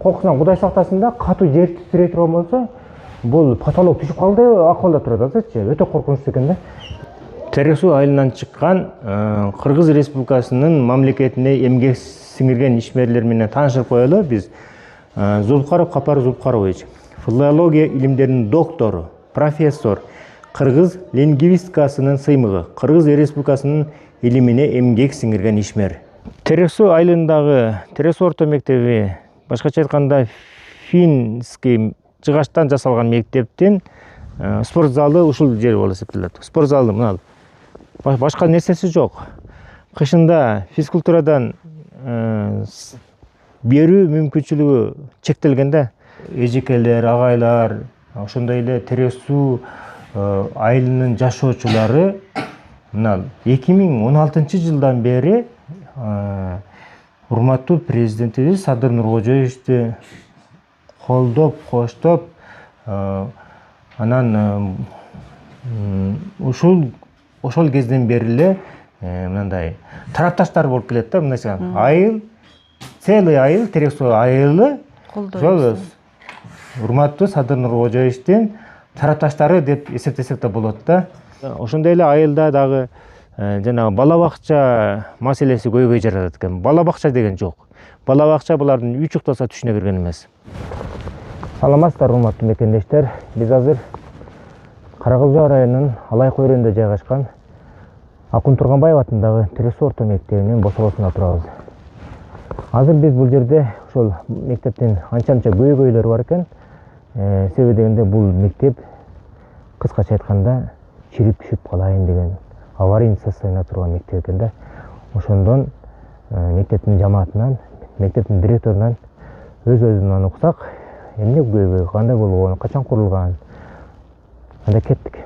коркусунан Кудай сактасын да, катуу жер титирей турган болсо, бул потолок түшүп калды акыбалда турат азырчы. Өтө коркунучтуу экен да. Терек суу айылынан чыккан Кыргыз Республикасынын мамлекетине эмгек сиңирген ишмерлер менен таанышып коелу. Биз Зулкаров Капар Зулкарович, филология илимдеринин доктору, профессор, Кыргыз лингвистикасынын сыймыгы, Кыргыз Республикасынын илимине эмгек сиңирген ишмер. Терек суу айылындагы Терек суу орто мектеби, башкача айтканда финский жыгачтан жасалган мектептин спорт залы ушул жер болуп эсептелет. Спорт залы мына башка нерсеси жок. Кышында физкультурадан берүү мүмкүнчүлүгү чектелген да. Эжекелер, агайлар, ошондой эле Терек суу айылынын жашоочулары мына 2016-жылдан бери урматтуу президентибиз Садыр Нуркожоевичти колдоп, коштоп, анан ошол кезден бери эле мындай тарапташтар болуп келет да, мындай айыл, целый айыл, Терек суу айылы ошол урматтуу Садыр Нуркожоевичтин тарапташтары деп эсептесек да болот да. Ошондой эле айылда дагы жанагы бала бакча маселеси көйгөй жаратат экен. Бала бакча деген жок. Бала бакча булардын үй чуктаса түшүнө кирген эмес. Саламатсыздар, урматтуу мекендештер. Биз азыр Каракылжоо районунун Алай көйрөнүндө жайгашкан Акун Турганбаев атындагы Терек суу орто мектебинин бособосунда турабыз. Азыр биз бул жерде ошол мектептин анча-мынча көйгөйлөрү бар экен. Себеби дегенде бул мектеп кыскача айтканда чирип түшүп калайын деген аварийный состояние турган мектеп экен да. Ошондон мектептин жамаатынан, мектептин директорунан өз-өзүнөн уксак, эмне көйгөй, кандай болгон, качан курулган, анда кеттик.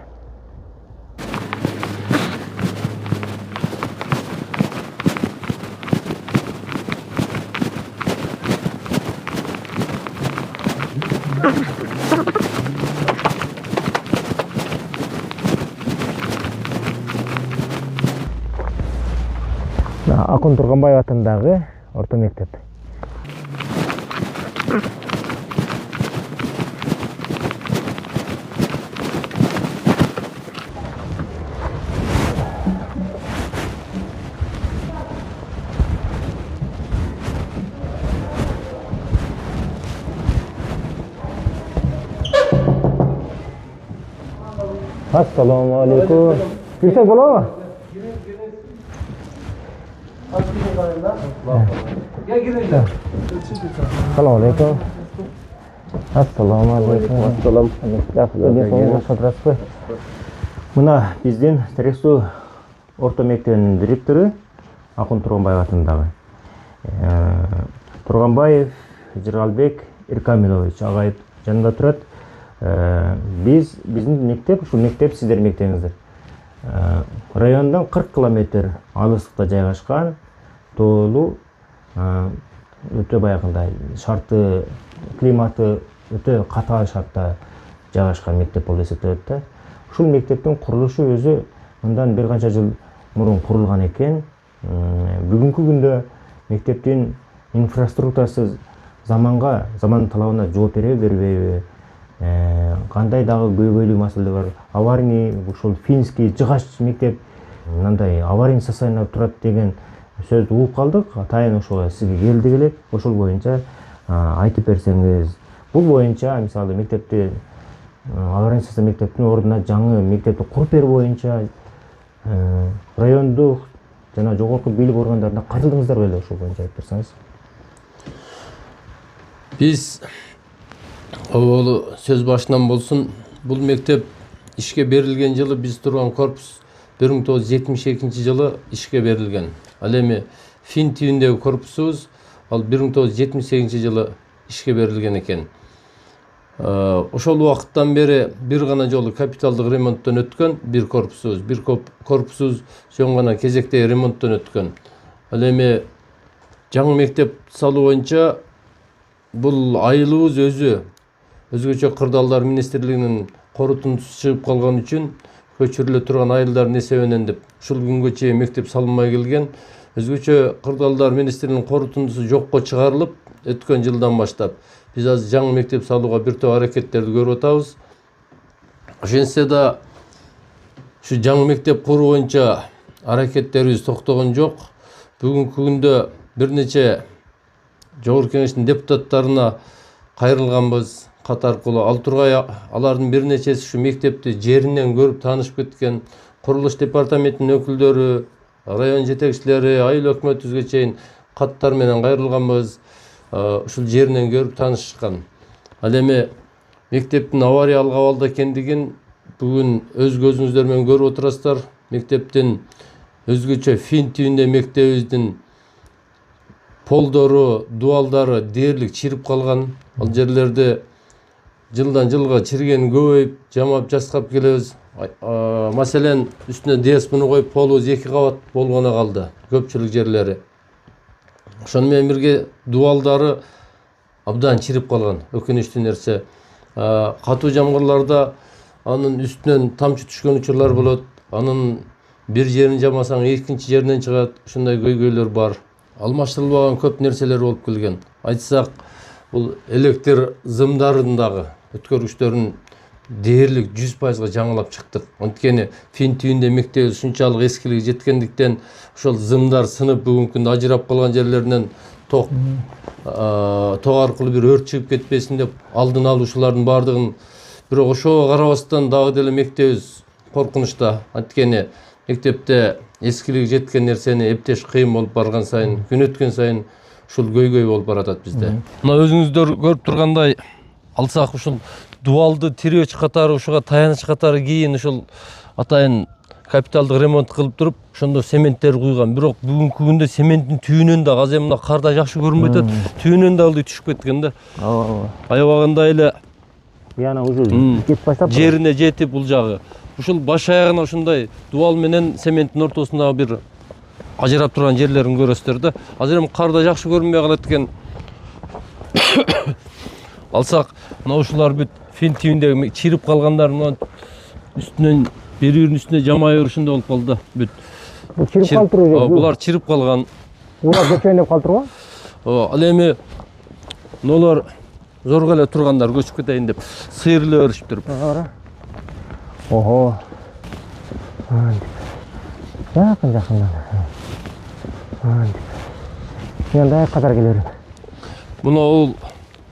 Акун Турганбаев атындагы орто мектеп. Assalamu alaikum. Girsek bolabı? Assalamu alaikum. Assalamu alaikum. Assalamu. Мына биздин Терек суу орто мектебинин директору Акун Турганбаев атындагы. Турганбаев Жыргалбек Иркамилович агайып жанында турат. Биздин мектеп, ушул мектеп сиздердин мектебиңиздер. Райондон 40 километр алыстыкта жайгашкан, тоолуу, өтө баягындай шарты, климаты өтө катаал шартта жайгашкан мектеп болуп эсептелет да. Ушул мектептин курулушу өзү мындан бир канча жыл мурун курулган экен. Бүгүнкү күндө мектептин инфраструктурасы заман талабына жооп бербейби? Кандай дагы көйгөйлүү маселе бар? Аварийный, ушул финский жыгач мектеп мындай аварийный состояние турат деген сөздү угуп калдык. Атайын ошого сизге келдик эле. Ошол боюнча айтып берсеңиз. Бул боюнча мисалы мектепти аварийный состояние мектептин ордуна жаңы мектепти куруп берүү боюнча райондук жана жогорку бийлик органдарына катылдыңыздар беле? Ошол боюнча айтып берсеңиз. Биз Ол сөз башынан болсун, бул мектеп ишке берилген жылы биз турган корпус 1972 жылы ишке берилген. Ал эми фин тибиндеги корпусубуз ал 1978 жылы ишке берилген экен. Ошол убакыттан бери бир гана жолу капиталдык ремонттон өткөн бир корпусубуз жөн гана кезектеги ремонттон өткөн. Ал эми жаңы мектеп салуу боюнча бул айылыбыз өзгөчө Кырдаалдар министрлигинин корутундусу чыгып калган үчүн көчүрүлө турган айылдардын эсебинен деп ушул күнгө чейин мектеп салынбай келген. Өзгөчө Кырдаалдар министрлигинин корутундусу жокко чыгарылып, өткөн жылдан баштап биз азыр жаңы мектеп салууга бир топ аракеттерди көрүп атабыз. Ошентсе да ушу жаңы мектеп куруу боюнча аракеттерибиз токтогон жок. Бүгүнкү күндө бир нече Жогорку Кеңештин депутаттарына кайрылганбыз. Кат аркылуу ал тургай алардын бир нечеси ушу мектепти жеринен көрүп таанышып кеткен. Курулуш департаментинин өкүлдөрү, район жетекчилери, айыл өкмөтүбүзгө чейин каттар менен кайрылганбыз. Ушул жеринен көрүп таанышкан. Ал эми мектептин авариялык абалда экендигин бүгүн өз көзүңүздөр менен көрүп отурасыздар. Мектептин өзгөчө Фин түйүндө мектебибиздин полдору, дуалдары дээрлик чирип калган. Ал жерлерде жылдан жылга чирген көбөйүп, жамап жаскап келебиз. Маселен, үстүнө ДСПны коюп полубуз 2 кабат болгоно калды көпчүлүк жерлери. Ошону менен бирге дуалдары абдан чирип калган. Өкүнүчтүү нерсе. Катуу жамгырларда анын үстүнөн тамчы түшкөн учурлар болот. Анын бир жерин жамасаң, экинчи жеринен чыгат. Ушундай көйгөйлөр бар. Алмаштырылбаган көп нерселер болуп келген. Айтсак, бул электр зымдарын дагы өткөргүчтөрүн дээрлик 100% жаңылап чыктык. Анткени Фин түйүндө мектеби ушунчалык эскилиги жеткендиктен ошол зымдар сынып бүгүнкү күндө ажырап калган жерлеринен ток аркылуу бир өрт чыгып кетпесин деп алдын алуучулардын баардыгын. Бирок ошого карабастан дагы деле мектебибиз коркунучта. Анткени мектепте эскилиги жеткен нерсени эптеш кыйын болуп барган сайын, күн өткөн сайын ушул көйгөй болуп баратат бизде. Мына өзүңүздөр көрүп тургандай, алсак ушул дуалды тирөөч катары, ушуга таяныч катары кийин ушул атайын капиталдык ремонт кылып туруп, ошондо цементтер куйган. Бирок бүгүнкү күндө цементтин түйүнөн да азыр мына карда жакшы көрүнбөй атат. Түйүнөн да ылдый түшүп кеткен да. Аябагында эле Яна уже кетип баштап жерине жетип бул жагы. Ушул баш аягына ушундай дуал менен цементтин ортосунда бир ажырап турган жерлерин көрөсүздөр да. Азыр эми карда жакшы көрүнбөй калат экен. Алсак, мына ушулар бүт Фин түйүндөгү чирип калгандарын үстүнөн бир-биринин үстүнө жамай ушундай болуп калды. Бүт чирип калтыруу. Булар чирип калган. Булар көчөйүндөп калтырбы? Ал эми нолор зорго эле тургандар көчүп кетейин деп сыйрылып беришип туруп. Ого. Жакын. Яндай катар келер. Мына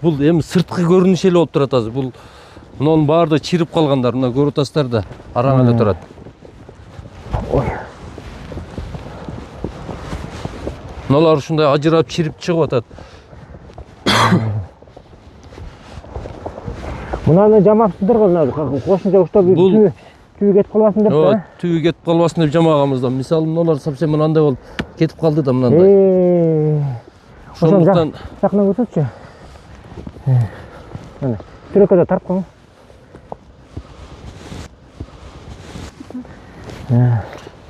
бул эми сырткы көрүнүш эле болуп турат азыр. Бул мунун баардыгы чирип калгандар. Мына көрүп атасыздар да, араң эле турат. Ой. Мыналар ушундай ажырап чирип чыгып атат. Мунаны жамапсыздар го, кошумча уштап түйү кетип калбасын деп да. Түйү кетип калбасын деп жамаганбыз да. Мисалы мыналар совсем мынандай болуп кетип калды да мынандай. Ошондуктан жакына көрсөтчү. Мына түрөккө тарып коюң.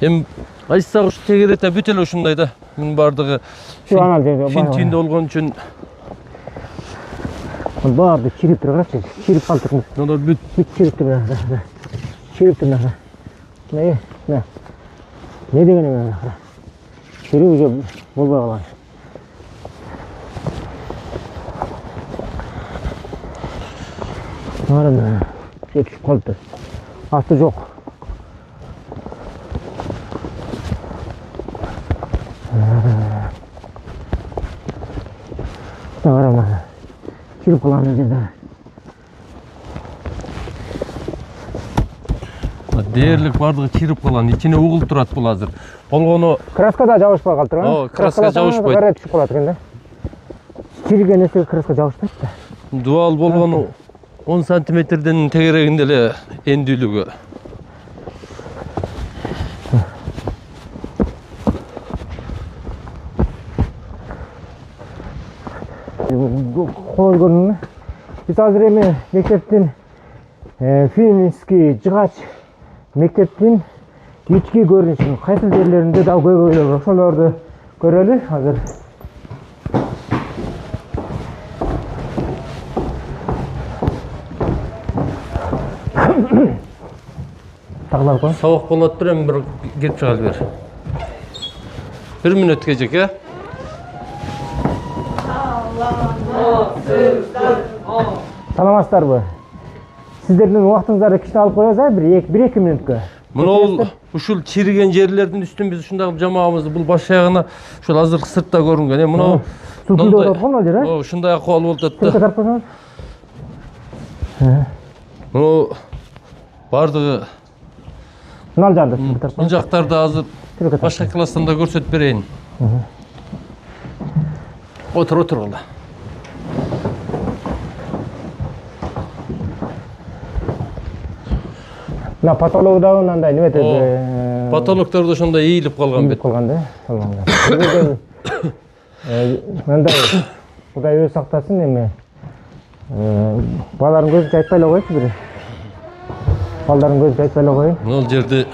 Эми айтсак ушу тегерете бүт эле ушундай да. Мунун баардыгы Фин түйүндө болгон үчүн баарды чирип тургачы, чирип калтырмыз. мыналар бүт чирип турган. Чирип турган. Не деген эме? Чирип уже болбой калган. Мына кетип калды. Асты жок. Тарама. Чирип калган жерде. Дээрлик баардыгы чирип калган. Ичине угул турат бул азыр. Болгону краска да жабышпай калтыр. Краска жабышпайт. Кара түшүп калат экен да. Чирген нерсеге краска жабышпайт да. Дуал болгону 10 сантиметрден тегерегинде эле эндүүлүгү. Колой көрүнү. Биз азыр эми мектептин Финский жыгач мектептин ички көрүнүшүн кайсы жерлеринде да көйгөйлөр бар. Ошолорду көрөлү азыр. Тагылар кой. Сабак болот тур, эми бир келип чыгалы бер. 1 мүнөткө жеке. Allah. Саламатсыздарбы? Сиздердин убактыңыздарды кичине алып коебуз, бир 2 мүнөткө. Мына ушул чириген жерлердин үстүн биз ушундай кылып жамаабыз. Бул баш аягына ушул азыр сыртта көрүнгөн. Мына суу күйдүп аткан ал жер, э? Ушундай акыбал болуп атат Сыртка да. тарап койсоңуз. Мына бардыгы Мына жанды сыртка тарап. бул жактарды азыр башка класстан да көрсөтүп берейин. Отур кала. Мына потологу дагы мындай неметет. Потолокторду ошондой ийилип калган бет. Калган да. Мындай Кудай өзү сактасын эми. Балдардын көзүнчө айтпай эле коечу бир. Балдардын көзүнчө айтпай эле коеюн. Мына жерде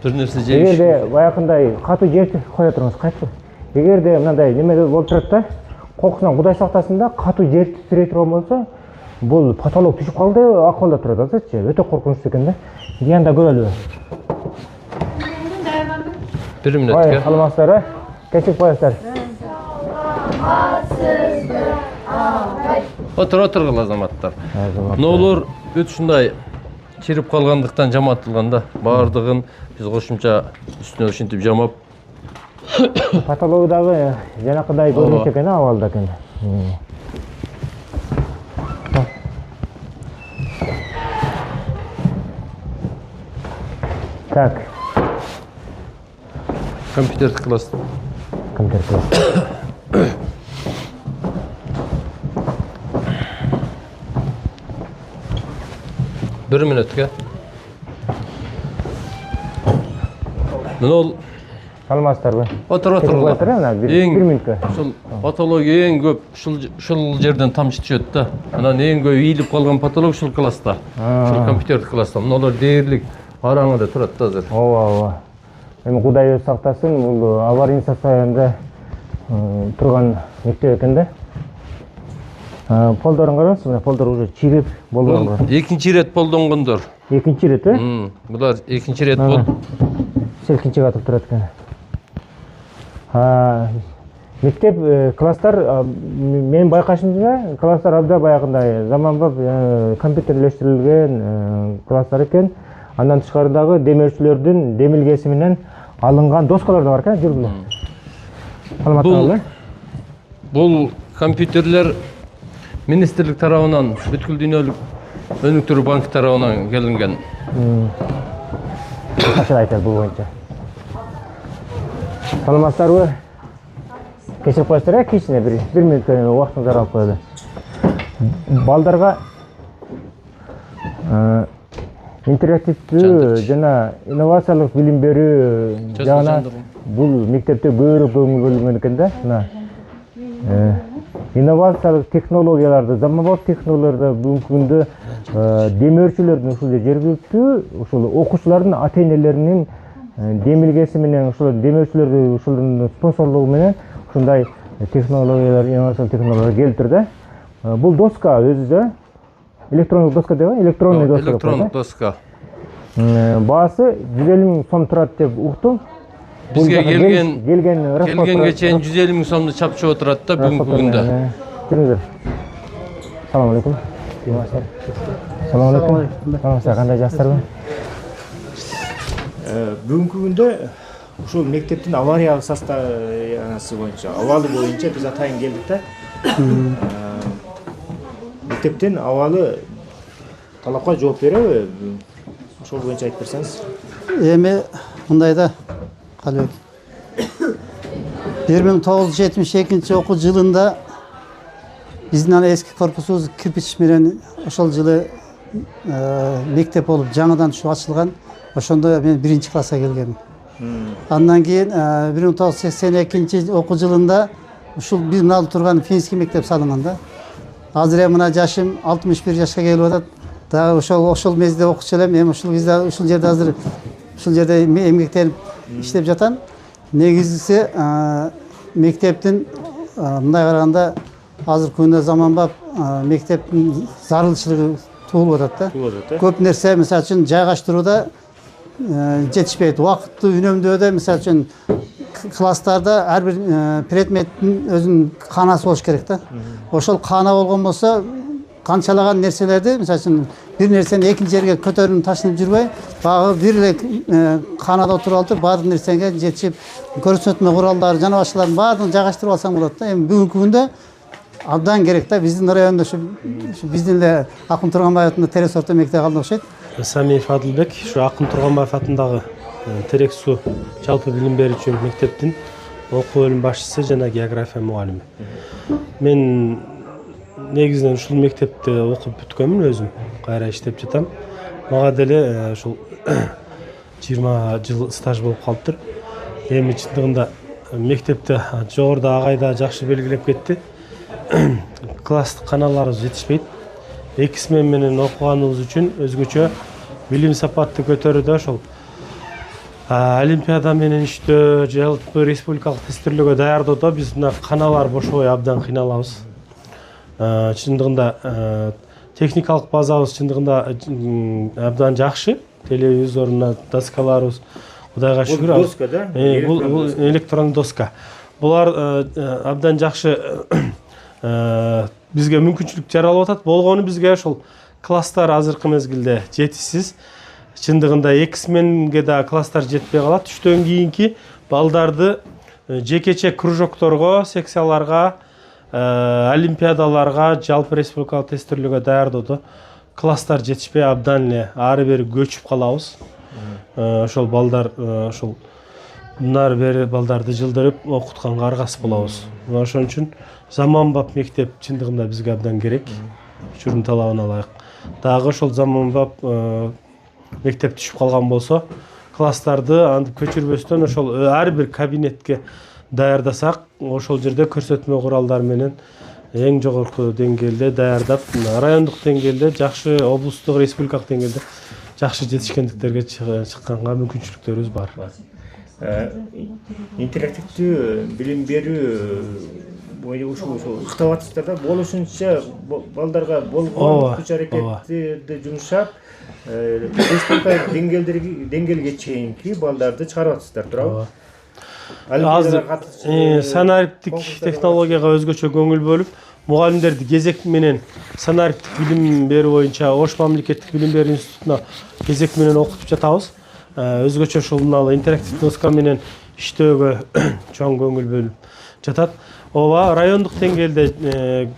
бир нерсе жейиш. Эгерде баягындай катуу жер кое туруңуз, кайтпы. Эгерде мындай неме болуп турат да, кокусунан Кудай сактасын да, катуу жер тирей турган болсо, бул потолок түшүп калды, акыбалда турат азырчы. Өтө коркунучтуу экен да. Янда көрөлүбү. Бир мүнөткө. Саламатсыздар, кечип коесуздар. Отур кала азаматтар. Нолор бүт ушундай чирип калгандыктан жаматылган да. Бардыгын биз кошумча үстүнө ушинтип жамап. Потологу дагы жанакыдай көрүнүш экен, абалда экен. Так. Компьютер класс. Компьютер класс. Бир мүнөткө. Мына ол Саламатсыздарбы? отур кала. Бир мүнөткө. Ушул потолок эң көп ушул жерден тамчы түшөт да. Анан эң көп ийилип калган потолок ушул класста. Ушул компьютер класста. Мыналар дээрлик араңында турат да азыр. Ооба. Эми Кудай өзү сактасын, бул аварийный состояниеде турган мектеп экен да. Полдорун караңыз, мына полдор уже чирип болгон. Экинчи ирет полдонгондор. Экинчи ирет, э? Булар экинчи ирет болуп селкинче катып турат экен. Мектеп класстар, менин байкашымча, класстар абда баягындай заманбап компьютерлештирилген класстар экен. Андан тышкары дагы демөөрчүлөрдүн демилгеси менен алынган доскалар да бар экен, жүргүлө. Саламатсыздарбы? Бул компьютерлер министрлик тарабынан, бүткүл дүйнөлүк өнүктүрүү банк тарабынан келинген. Качан айтат бул боюнча? Саламатсыздарбы? Кечирип коесуздар, кичине бир мүнөткө убактыңызды алып коелу. Балдарга интерактивдүү жана инновациялык билим берүү жагына бул мектепте көбүрөөк көңүл бөлүнгөн экен да. Мына инновациялык технологияларды, заманбап технологияларды бүгүнкү күндө демөөрчүлөрдүн ушул жергиликтүү ушул окуучулардын ата-энелеринин демилгеси менен ушул демөөрчүлөрдү ушулдун спонсорлугу менен ушундай технологиялар, инновациялык технологиялар келиптир да. Бул доска өзү да электрондук доска деп, электронный доска. Электрондук доска. Баасы 150 000 сом турат деп уктум. Бизге келгенге чейин 150 000 сомду чапчып отурат да бүгүнкү күндө. Жүрүңүздөр. Салам алейкум. Салам алейкум. Саламатсыздар, кандай жакшысыздарбы? Бүгүнкү күндө ушул мектептин авариялык состояниясы боюнча, абалы боюнча биз атайын келдик да. Мектептин абалы талапка жооп береби? Ошол боюнча айтып берсеңиз. Эми мындайда Калыбек. 1972 окуу жылында биздин ана эски корпусубуз кирпич менен ошол жылы мектеп болуп жаңыдан ушу ачылган. Ошондо мен 1-класска келгем. Андан кийин 1982 окуу жылында ушул биз мына турган финский мектеп салынган да. Азыр мына жашым 61 жашка келип атат. Дагы ошол мезде окучу элем. Эми ушул кезде ушул жерде азыр ушул жерде эмгектенип иштеп жатам. Негизгиси мектептин мындай караганда азыркы күндө заманбап мектептин зарылчылыгы туулуп атат да. Көп нерсе мисалы үчүн жайгаштырууда жетишпейт. Убакытты үнөмдөөдө мисалы үчүн класстарда ар бир предметтин өзүнүн канасы болуш керек да. Ошол кана болгон болсо канчалаган нерселерди, мисалы үчүн бир нерсени экинчи жерге көтөрүлүп ташынып жүрбөй, багы бир эле канада отуруп алып баардык нерсеге жетишип, көрсөтмө куралдары жана башкалардын баардыгын жайгаштырып алсаң болот да. Эми бүгүнкү күндө абдан керек да. Биздин райондо ушу биздин эле Акын Турганбаев атындагы Терес орто мектеби калды окшойт. Самиев Адылбек, ушу Акын Турганбаев атындагы Терек суу жалпы билим берүүчү мектептин окуу бөлүм башчысы жана география мугалими. Мен негизинен ушул мектепте окуп бүткөнмүн, өзүм кайра иштеп жатам. Мага деле ушул 20 жыл стаж болуп калыптыр. Эми чындыгында мектепте жогоруда агайда жакшы белгилеп кетти. Класстык каналарыбыз жетишпейт. Эки смен менен окуганыбыз үчүн өзгөчө билим сапатты көтөрүүдө ошол олимпиада менен иштөө, жалпы республикалык тестирлөөгө даярдоодо биз мына каналар бошобой абдан кыйналабыз. Чындыгында техникалык базабыз чындыгында абдан жакшы. Телевизоруна доскаларыбыз Кудайга шүгүр. Бул доска да? Бул электрондук доска. Булар абдан жакшы бизге мүмкүнчүлүк жаралып атат. Болгону бизге ошол класстар азыркы мезгилде жетишсиз. Чындыгында эки сменге да класстар жетпей калат. Түштөн кийинки балдарды жекече кружокторго, секцияларга, олимпиадаларга, жалпы республикалык тестирлөөгө даярдоодо класстар жетишпей абдан эле ары бери көчүп калабыз. Ошол балдар ошол нары бери балдарды жылдырып окутканга аргасыз болобуз. Ошон үчүн заманбап мектеп чындыгында бизге абдан керек. Учурдун талабына ылайык. Дагы ошол заманбап мектеп түшүп калган болсо, класстарды антип көчүрбөстөн ошол ар бир кабинетке даярдасак, ошол жерде көрсөтмө куралдары менен эң жогорку деңгээлде даярдап, райондук деңгээлде жакшы, облустук, республикалык деңгээлде жакшы жетишкендиктерге чыкканга мүмкүнчүлүктөрүбүз бар. Интерактивдүү билим берүү боюнча ушул ыктап атасыздар да, болушунча балдарга болгон күч аракетти жумшап, республика деңгээлге чейинки балдарды чыгарып атасыздар, туурабы? Азыр санариптик технологияга өзгөчө көңүл бөлүп, мугалимдерди кезек менен санариптик билим берүү боюнча Ош мамлекеттик билим берүү институтуна кезек менен окутуп жатабыз. Өзгөчө ушул интерактив доска менен иштөөгө чоң көңүл бөлүп жатат. Ооба, райондук деңгээлде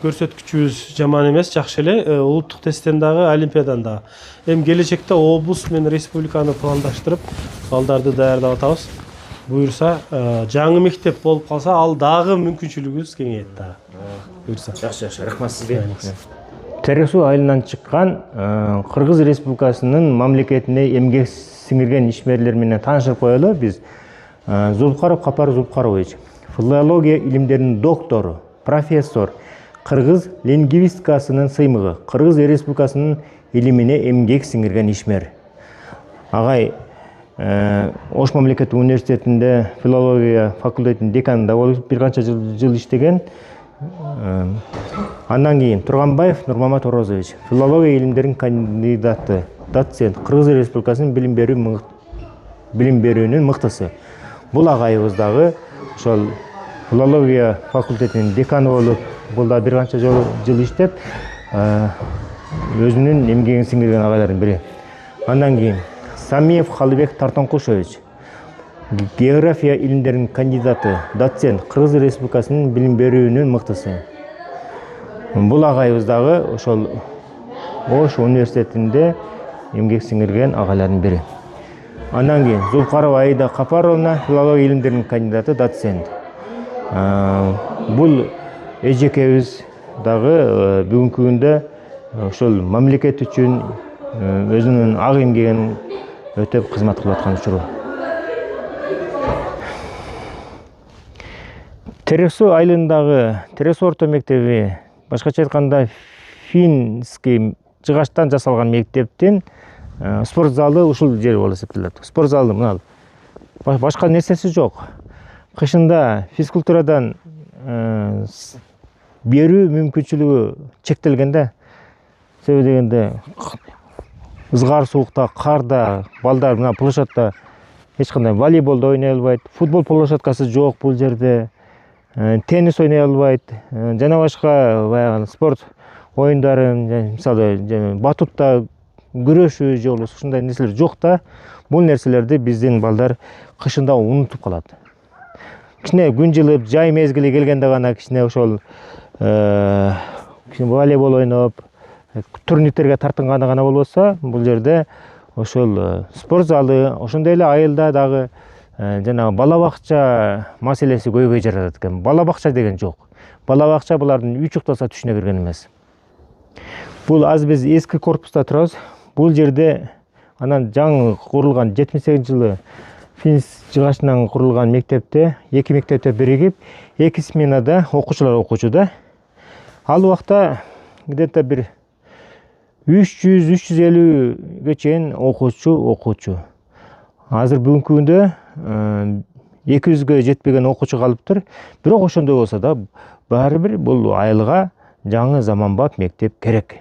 көрсөткүчүбүз жаман эмес, жакшы эле. Улуттук тесттен дагы, олимпиадан дагы. Эми келечекте облус менен республиканы пландаштырып, балдарды даярдап атабыз. Буюрса, жаңы мектеп болуп калса, ал дагы мүмкүнчүлүгүбүз кеңейет дагы. Буюрса. Жакшы, рахмат сизге. Терек суу айылынан чыккан Кыргыз Республикасынын мамлекетине эмгек сиңирген ишмерлер менен таанышып коелу. Биз Зулкаров Капар Зулкарович, филология илимдеринин доктору, профессор, кыргыз лингвистикасынын сыймыгы, Кыргыз Республикасынын илимине эмгек сиңирген ишмер. Агай Ош мамлекеттик университетинде филология факультетинин деканында болуп бир канча жыл иштеген. Андан кийин Турганбаев Нурмамат Орозович, филология илимдеринин кандидаты, доцент, Кыргыз Республикасынын билим берүүнүн мыктысы. Бул агайыбыз дагы ошол филология факультетинин деканы болуп, бул да бир канча жыл иштеп, өзүнүн эмгегин сиңирген агайлардын бири. Андан кийин Самиев Халыбек Тартонкушевич, география илимдеринин кандидаты, доцент, Кыргыз Республикасынын билим берүүнүн мыктысы. Бул агайыбыз дагы ошол Ош университетинде эмгек сиңирген агайлардын бири. Андан кийин Зулкарова Аида Капаровна, филология илимдеринин кандидаты, доцент. Бул эжекебиз дагы бүгүнкү күндө ошол мамлекет үчүн өзүнүн ак эмгегин өтөп кызмат кылып аткан учуру. Терек суу айылындагы Терек суу орто мектеби, башкача айтканда финский жыгачтан жасалган мектептин спорт залы ушул жер болуп эсептелет. Спорт залы мына башка нерсеси жок. Кышында физкультурадан берүү мүмкүнчүлүгү чектелген да. Себеби дегенде ызгар суукта, карда балдар мына площадьта эч кандай волейболду ойной албайт, футбол площадкасы жок бул жерде, теннис ойной албайт, жана башка баягы спорт оюндарын, мисалы батутта күрөшүү же болбосо ушундай нерселер жок да. Бул нерселерди биздин балдар кышында унутуп калат. Кичине күн жылып, жай мезгили келгенде гана кичине ошол волейбол ойноп, турниртерге тартынганы гана болбосо, бул жерде ошол спорт залы, ошондой эле айылда дагы жанагы бала бакча маселеси көйгөй жаратат экен. Бала бакча деген жок. Бала бакча булардын үй чуктаса түшүнө кирген эмес. Бул аз биз эски корпуста турабыз. Бул жерде анан жаңы курулган 78-жылы Финс жыгачынан курулган мектепте, эки мектепте биригип, эки сменада окуучулар окуучу да. Ал убакта где-то бир 300-350ге чейин окуучу. Азыр бүгүнкү күндө 200ге жетпеген окуучу калыптыр. Бирок ошондой болсо да, баары бир бул айылга жаңы заманбап мектеп керек.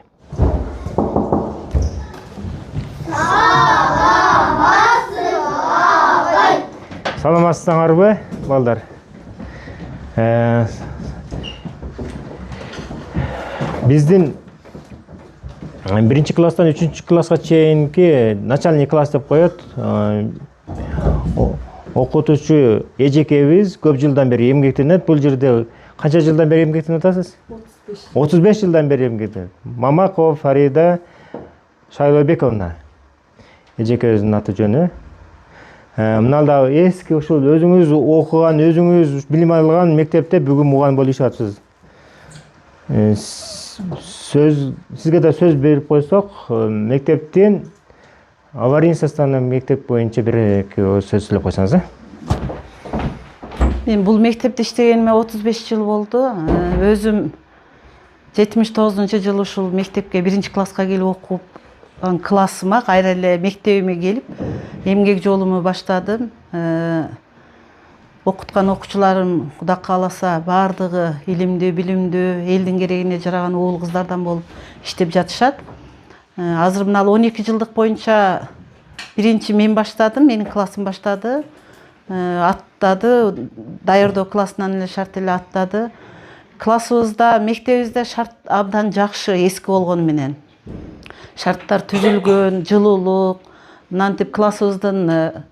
Саламатсыздарбы, балдар? Биздин 1 класстан 3 класска чейинки начальный класс деп коет. Окутуучу эжекебиз көп жылдан бери эмгектенет. Бул жерде канча жылдан бери эмгектенип атасыз? 35 жылдан бери эмгектенет. Мамакова Фарида Шайлобековна. Эжекебиздин аты жөнү. Мыналда эски ушул өзүңүз окуган, өзүңүз билим алган мектепте бүгүн мугалим болуп иштеп атасыз. Сизге да сөз берип койсок, мектептин аварийный составный мектеп боюнча бир сөз сүйлөп койсоңуз. Мен бул мектепте иштегениме 35 жыл болду. Өзүм 79-жылы ушул мектепке 1-класска келип окуп, классыма кайра эле мектебиме келип, эмгек жолуму баштадым. Окуткан окуучуларым Кудай кааласа баардыгы илимдүү, билимдүү, элдин керегине жараган уул кыздардан болуп иштеп жатышат. Азыр мына 12 жылдык боюнча биринчи мен баштадым, менин классым баштады. Аттады, даярдоо классынан эле шарт эле аттады. Классыбызда, мектебибизде шарт абдан жакшы эски болгону менен. Шарттар түзүлгөн, жылуулук, мынантип классыбыздын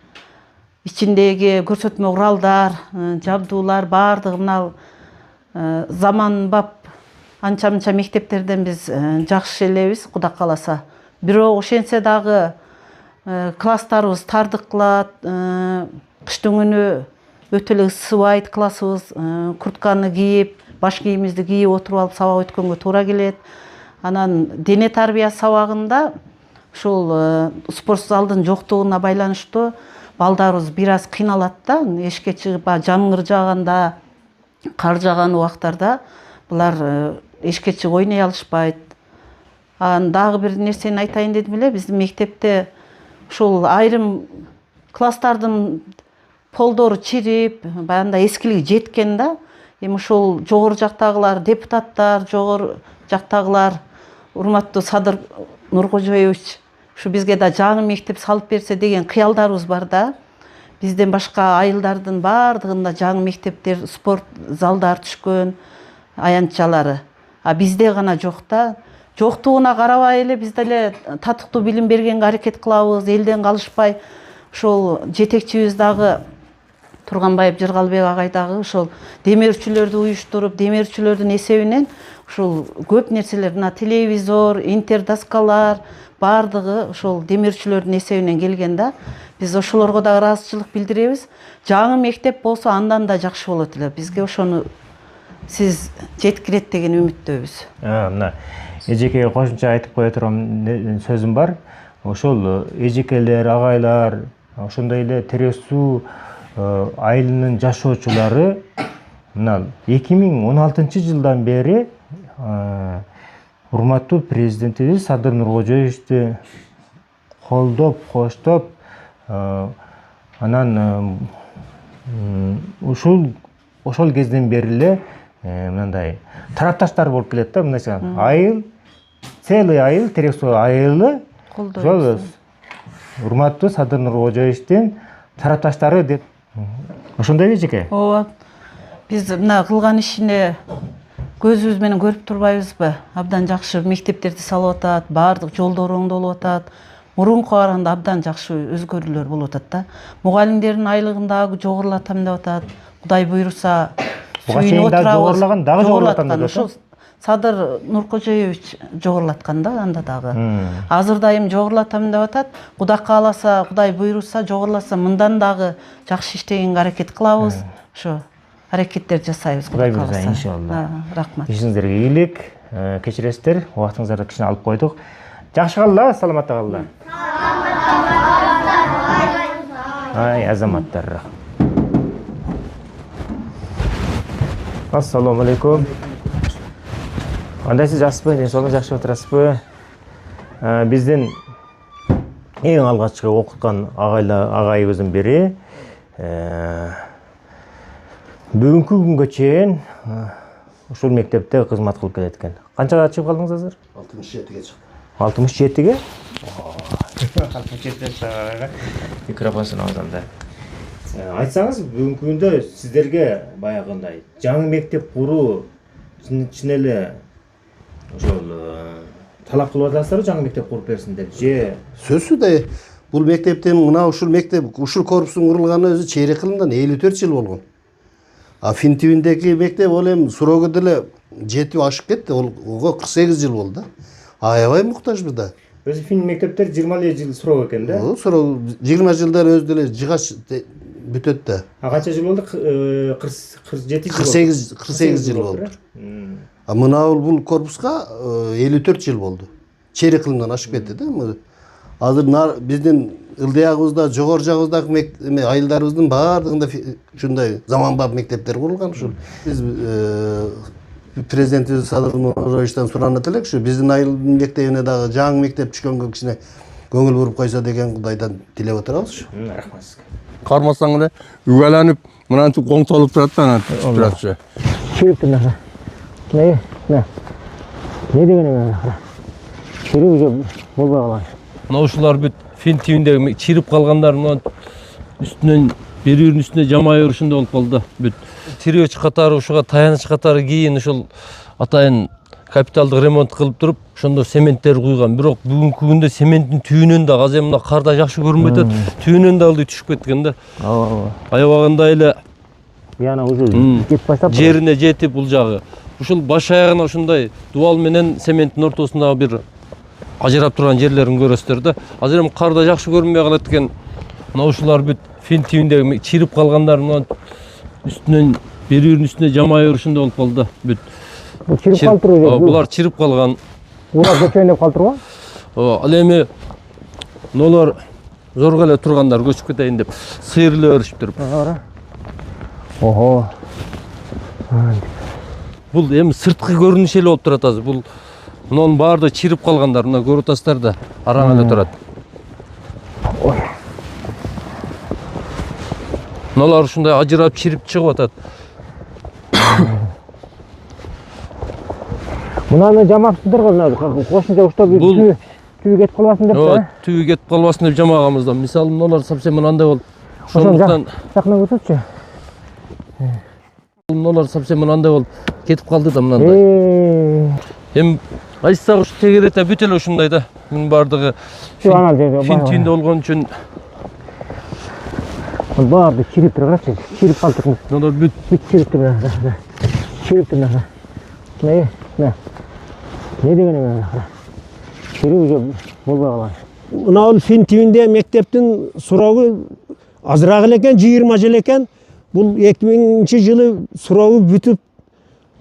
ичиндеги көрсөтмө куралдар, жабдуулар баардыгы мына заманбап анча-мынча мектептерден биз жакшы элебиз, Кудай кааласа. Бирок ошентсе дагы класстарыбыз тардык кылат, кыштын күнү өтө эле ысыбайт классыбыз, куртканы кийип, баш кийимибизди кийип отуруп алып сабак өткөнгө туура келет. Анан дене тарбия сабагында ушул спорт залдын жоктугуна байланыштуу балдарыбыз бир аз кыйналат да, эшикке чыгып, жамгыр жааганда, кар жааган убактарда булар эшикке чыгып ойной алышпайт. Дагы бир нерсени айтайын дедим эле, биздин мектепте ушул айрым класстардын полдору чирип, баягындай эскилиги жеткен да. Эми ушул жогору жактагылар депутаттар, жогору жактагылар, урматтуу Садыр Нуркожоевич, ушу бизге да жаңы мектеп салып берсе деген кыялдарыбыз бар да. Бизден башка айылдардын баардыгында жаңы мектептер, спорт залдар түшкөн, аянтчалары. Бизде гана жок да. Жоктугуна карабай эле биз деле татыктуу билим бергенге аракет кылабыз, элден калышпай. Ошол жетекчибиз дагы Турганбаев Жыргалбек агай дагы ошол демирчүлөрдү уюштуруп, демирчүлөрдүн эсебинен ушул көп нерселер, мына телевизор, интердаскалар баардыгы ошол демирчүлөрдүн эсебинен келген да. Биз ошолорго да ыраазычылык билдиребиз. Жаңы мектеп болсо андан да жакшы болот эле. Бизге ошону сиз жеткирет деген үмүттөбүз. Мына эжекеге кошумча айтып кое турган сөзүм бар. Ошол эжекелер, агайлар, ошондой эле Терек суу айылынын жашоочулары мына 2016-жылдан бери урматтуу президентибиз Садыр Нуркожоевичти колдоп, коштоп, анан ошол кезден бери эле мындай тарапташтар болуп келет да, мындай айыл, целый айыл, Терек суу айылы ошол урматтуу Садыр Нуркожоевичтин тарапташтары деп ошондойбу эжеке? ооба биз мына кылган ишине көзүбүз менен көрүп турбайбызбы? Абдан жакшы мектептерди салып атат, баардык жолдор оңдолуп атат. Мурункуга караганда абдан жакшы өзгөрүүлөр болуп атат да. Мугалимдердин айлыгын дагы жогорулатам деп атат. Кудай буйруса сүйүнүп отурабыз. Жогорулаган, дагы жогорулатам деп атат. Ошо Садыр Нуркожоевич жогорулаткан да анда дагы. Азыр дайым жогорулатам деп атат. Кудай кааласа, Кудай буйруса, жогоруласа мындан дагы жакшы иштегенге аракет кылабыз. Ошо аракеттер жасайбыз. Кудай буйруса, иншалла. Рахмат. Ишиңизерге ийгилик, кечиресиздер. Убактыңыздарды кичине алып койдук. Жакшы калла, саламатта калла. Ай, азаматтар. Ассаламу алейкум. Кандайсыз, жакшысызбы? Денсаулыгыңыз жакшы отурасызбы? Биздин эң алгачкы окуткан агайыбыздын бири бүгүнкү күнгө чейин ушул мектепте кызмат кылып келет экен. Канчага чыгып калдыңыз азыр? 67-ге чыктым. 67-ге? 67-ге микрофонун аузунда. Айтсаңыз, бүгүнкү күндө сиздерге баягындай жаңы мектеп куруу чын эле ошол талап кылып атасыздарбы, жаңы мектеп куруп берсин деп же? Сөзсүз да бул мектептен мына ушул мектеп, ушул корпустун курулганына өзү чейрек кылымдан 54 жыл болгон. А Финтибиндеги мектеп ол эми суроого деле жетип ашып кетти. Ого 48 жыл болду да. Аябай муктажбыз да. Өзү фин мектептер 20 жыл суроо экен да? Суроо 20 жылдар өзү деле жыгач бүтөт да. А канча жыл болду? 47 жыл. 48 жыл болду. А мына бул корпуска 54 жыл болду. Чейрек кылымдан ашып кетти да. Азыр биздин ылдыягыбызда, жогору жагыбыздагы айылдарыбыздын баардыгында ушундай заманбап мектептер курулган ушул. Биз президентибиз Садыр Нуркожоевичтен суранат элек, ушу биздин айылдын мектебине дагы жаңы мектеп түшкөнгө кичине көңүл буруп койсо деген Кудайдан тилеп отурабыз ушу. Рахмат сизге. Кармасаң эле үгөлөнүп, мынантип коңтолуп турат да, анантип турат. Чириптин не деген эме? Чирип уже болбой калган. Мына ушулар бүт фин тибиндеги чирип калгандар үстүнөн берүүнүн үстүнө жамай урушунда болуп калды. Бүт тирөөч катары ушуга таяныч катары кийин ушул атайын капиталдык ремонт кылып туруп, ошондо цементтер куйган. Бирок бүгүнкү күндө цементтин түйүнөн да азыр мына карда жакшы көрүнбөй атат. Түйүнөн да ылдый түшүп кеткен да. Аябаганда эле Яна уже кетип баштап жерине жетип бул жагы. Ушул баш аягына ушундай дуал менен цементтин ортосунда бир ажырап турган жерлерин көрөсүздөр да. Азыр эми карда жакшы көрүнбөй калат экен. Мына ушулар бүт фин тибиндеги чирип калгандар үстүнөн берүүнүн үстүнө жамай урушунда болуп калды. Бүт чирип калтыруу. Булар чирип калган. Булар көчөйүнүп калтырган. Ал эми мыналар зорго эле тургандар көчүп кетейин деп сыйрылып өрүшүп туруп. Ого. Бул эми сырткы көрүнүш эле болуп турат азыр. Бул мунун баардыгы чирип калгандар, мына көрүп атасыздар да, араң эле турат. Мыналар ушундай ажырап чирип чыгып атат. Мынаны жамапсыздар го, кошумча уштап түйү кетип калбасын деп да. Түйү кетип калбасын деп жамаганбыз да. Мисалы мыналар совсем мынандай болуп. Ошондуктан жакына өтөчү. Мыналар совсем мынандай болуп кетип калды да мынандай. Эми айтсак ушу тегерете бүт эле ушундай да. Мунун баардыгы фин түйүндө болгон үчүн баарды чирип тургачы, чирип калтырдым. мыналар бүт чирип турган. Чирип турган. Не деген эме? Чирип уже болбой калган. Мына фин тибинде мектептин суроогу азыраак эле экен, 20 жыл экен. Бул 2000-жылы суроогу бүтүп,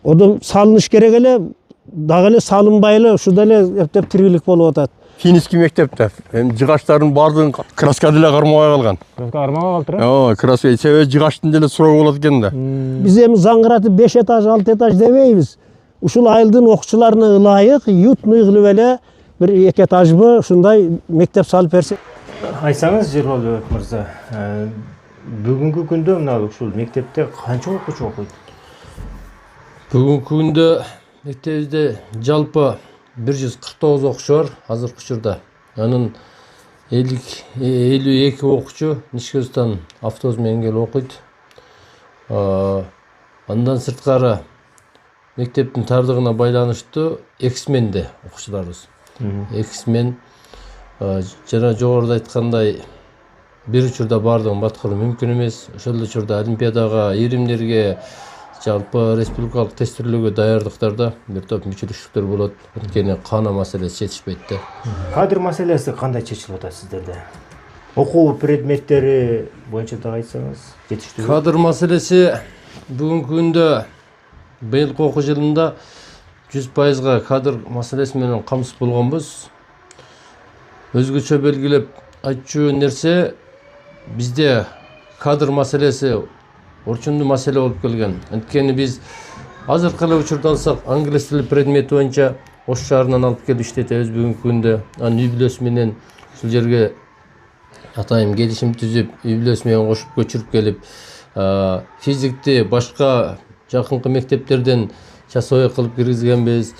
одон салыныш керек эле, дагы эле салынбай эле ушуда эле эптеп тирилик болуп атат. Финский мектепте эми жыгачтардын баардыгын краска деле кармабай калган. Краска кармабай калтыр. Краска себеби жыгачтын деле суроо болот экен да. Биз эми заңгыратып 5 этаж, 6 этаж дебейбиз. Ушул айылдын окуучуларына ылайык, уютный кылып эле бир 2 этажбы ушундай мектеп салып берсе. Айтсаңыз, Жерлолбек мырза, бүгүнкү күндө мына ушул мектепте канча окуучу окуйт? Бүгүнкү күндө мектебибизде жалпы 149 окуучу бар азыркы учурда. Анын 52 окуучу Нишкөстан автобус менен келип окуйт. Андан сырткары мектептин тардыгына байланыштуу эксменде окуучуларыбыз. Эксмен жана жогоруда айткандай бир учурда баардыгын баткыруу мүмкүн эмес. Ошол учурда олимпиадага, иримдерге, жалпы республикалык тестирлөөгө даярдыктарда бир топ мүчүлүштүктөр болот. Анткени каана маселеси чечишпейт да. Кадр маселеси кандай чечилип атат сиздерде? Окуу предметтери боюнча да айтсаңыз, жетиштүү. Кадр маселеси бүгүнкү күндө быйылкы окуу жылында 100% кадр маселеси менен камсыз болгонбуз. Өзгөчө белгилеп айтчу нерсе, бизде кадр маселеси орчундуу маселе болуп келген. Анткени биз азыркы эле учурда алсак, англис тили предмети боюнча Ош шаарынан алып келип иштетебиз бүгүнкү күндө. Анын үй бүлөсү менен ушул жерге атайын келишим түзүп, үй бүлөсү менен кошуп көчүрүп келип, физикти башка жакынкы мектептерден часовой кылып киргизгенбиз.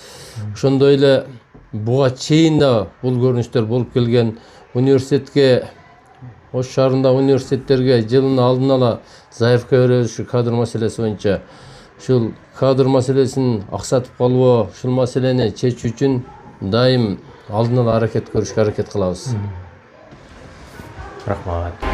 Ошондой эле буга чейин да бул көрүнүштөр болуп келген. Университетке, Ош шаарындагы университеттерге жылына алдын ала заявка беребиз ушу кадр маселеси боюнча. Ушул кадр маселесин аксатып калбоо, ушул маселени чечүү үчүн дайым алдын ала аракет көрүшкө аракет кылабыз. Рахмат.